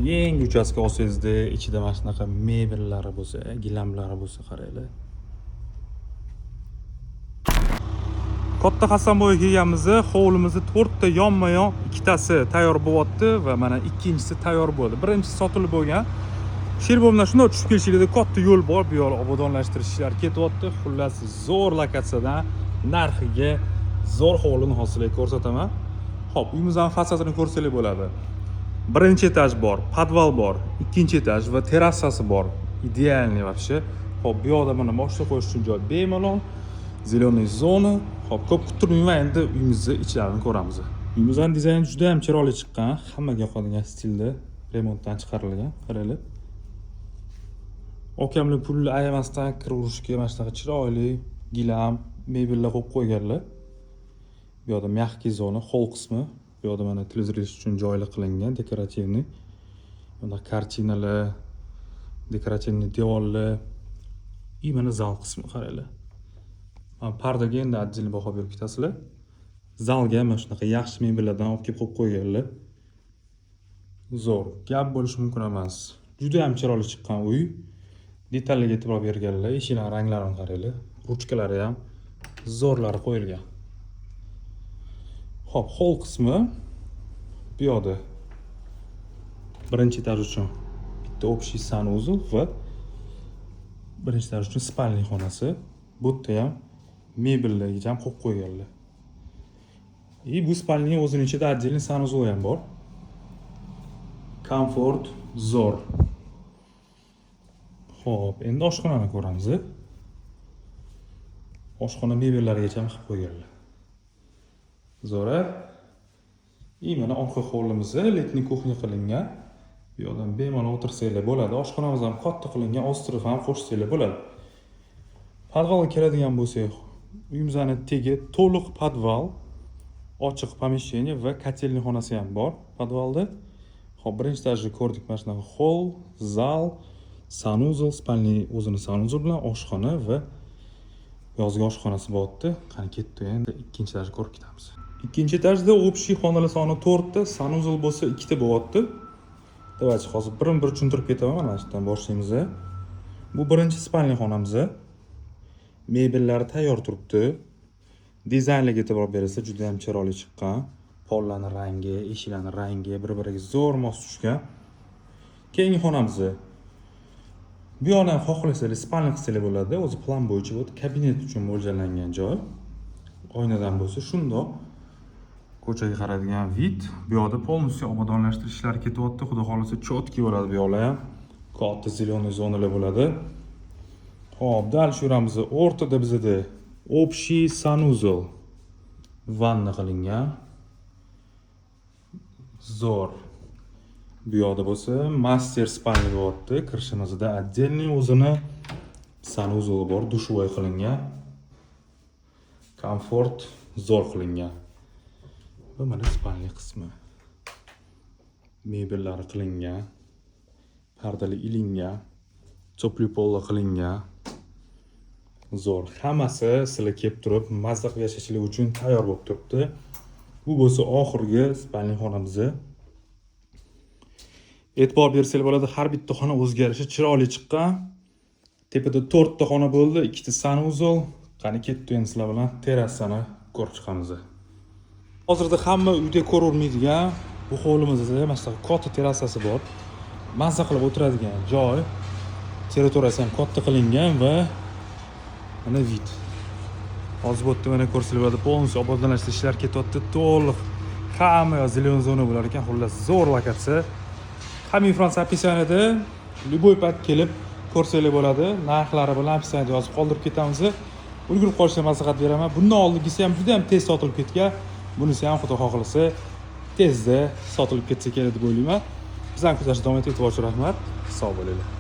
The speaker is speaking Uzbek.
Yangi uchastka olsangizda ichida mana shunaqa mebellari bo'lsa, gilamlari bo'lsa qaranglar. Katta Hasanboyga kelganmiz. Hovlimizni 4 ta yonma-yon, ikkitasi tayyor bo'lyapti va mana ikkinchisi tayyor bo'ldi. Birinchisi sotilib bo'lgan. Sherbo'mdan shunday tushib kelishingizda katta yo'l bor, bu yo'l obodonlashtirish ishlari ketyapti. Xullas, zo'r lokatsiyadan narxiga zo'r hovlini hosiliga ko'rsataman. Xo'p, uyimizning fasadini ko'rsanglar bo'ladi. Birinchi etaj bor, podval bor, ikkinchi etaj va terrasasi bor. Idealniy вообще. Xo'p, bu yoqda mana mashina qo'yish uchun joy bemalol. Zelený zona. Xo'p, ko'p kuttirmayman, endi uyimizning ichlarini ko'ramiz. Uyimizning dizayni juda ham chiroyli chiqqan, hammaga yoqadigan stilda remontdan chiqarilgan. Qaranglar. Okamli pulni ayamasdan kiraverishga mana shunaqa chiroyli gilam, mebellar qo'yib qo'yganlar. Bu yoqda mягкий zona, hol qismi. Bu yoqda mana televizor uchun joyli qilingan, dekorativniy. Bunda kartinalar, dekorativniy devorlar. И mana zal qismi qaranglar. Pardaga endi отдельно baho berib ketasizlar. Zalga mana shunaqa yaxshi mebellardan olib kelib qo'yib qo'yganlar. Zo'r, gap bo'lishi mumkin emas. Juda ham chiroyli chiqqan uy. Detallarga e'tibor berganlar, eshiklar ranglarini qaranglar. Ruchkalari ham zo'rlari qo'yilgan. Xo'p, hol qismi bu yoqda birinchi etaj uchun bitta общий санузел va birinchi etaj uchun spalniy xonasi. Bu yerda ham mebellarga ham qo'yib qo'yganlar. Bu spalniy o'zining ichida отдельный санузел ham bor. Komfort zo'r. Xo'p, endi oshxonani ko'ramiz. Oshxona mebellarigacha ham qilib qo'yganlar. Zo'ra. Mana orqa hovlimiz letniy kuxnya qilingan. Bu yoqdan bemalol o'tirsanglar bo'ladi. Oshxonamiz ham katta qilingan, ostrov ham qo'shsanglar bo'ladi. Podvalga keladigan bo'lsak, uyimizning tegi to'liq podval, ochiq помещение va kotelniy xonasi ham bor podvalda. Xo'p, birinchi etajni ko'rdik, mana shunaqa hol, zal, санузел, spalniy o'zining санузел bilan oshxona va yozgi oshxonasi bo'lyapti. Qani ketdi endi ikkinchi etajni ko'rib ketamiz. Ikkinchi etajda общий xonalar soni 4 ta, санузел bo'lsa 2 ta bo'lyapti. Давайте hozir bir tushuntirib ketaman, mana shundan boshlaymiz. Bu birinchi spalniy xonamiz. Mebellari tayyor turibdi. Dizaynga e'tibor bersangiz juda ham chiroyli chiqqan. Pollarning rangi, eshiklarning rangi bir-biriga zo'r mos tushgan. Keyingi xonamiz. Bu yoqni ham xohlasangiz spalniy qilsangiz bo'ladi. O'zi plan bo'yicha bu kabinet uchun mo'ljallangan joy. Oynadan bo'lsa shundoq ko'chaga qaraydigan vid. Bu yoqda полностью obodonlashtirish ishlari ketyapti. Xudo xolasa chotki bo'ladi bu yoqlar ham. Katta zelený zonalar bo'ladi. Xo'p, dal yuramiz. O'rtada bizda общий санузел, vanna qilingan. Zo'r. Bu yoqda bo'lsa master spalniy bo'lyapti. Kirishimizda отдельный o'zini санузел bor, dushovoy qilingan. Komfort zo'r qilingan. Va mana spalniy qismi. Mebellari qilingan. Pardali ilingan. Cho'pli pollar qilingan. Zo'r. Hammasi sizlar kelib turib, mazza qilib yashashlik uchun tayyor bo'lib turibdi. Bu bo'lsa oxirgi spalniy xonamiz. E'tibor bersanglar bo'ladi, har bitta xona o'zgarishi chiroyli chiqqan. Tepada 4 ta xona bo'ldi, 2 ta санузел. Qani ketdi endi sizlar bilan terrasani ko'rib chiqamiz. Hozirda hamma uyda ko'ravermaydigan bu hovlimizda mana shunaqa katta terrasasi bor. Mazza qilib o'tiradigan joy. Territoriyasi ham katta qilingan va mana vid. Hozir bu yerda mana ko'rsanglar bo'ladi, полностью obodonlashtirish ishlari ketyapti. To'liq hamma zelený zona bo'lar ekan. Xullas, zo'r lokatsiya. Hamma informatsiya описаниеda, любой payt kelib ko'rsanglar bo'ladi. Narxlari bilan описаниеda yozib qoldirib ketamiz. Ulgurib qolishga maslahat beraman. Bundan oldingisi ham juda ham tez sotilib ketgan. Bunisi ham xudo xohlasa tezda sotilib ketsa kerak deb o'ylayman. Bizlarni kuzatishga davom etib, rahmat. Sog' bo'linglar.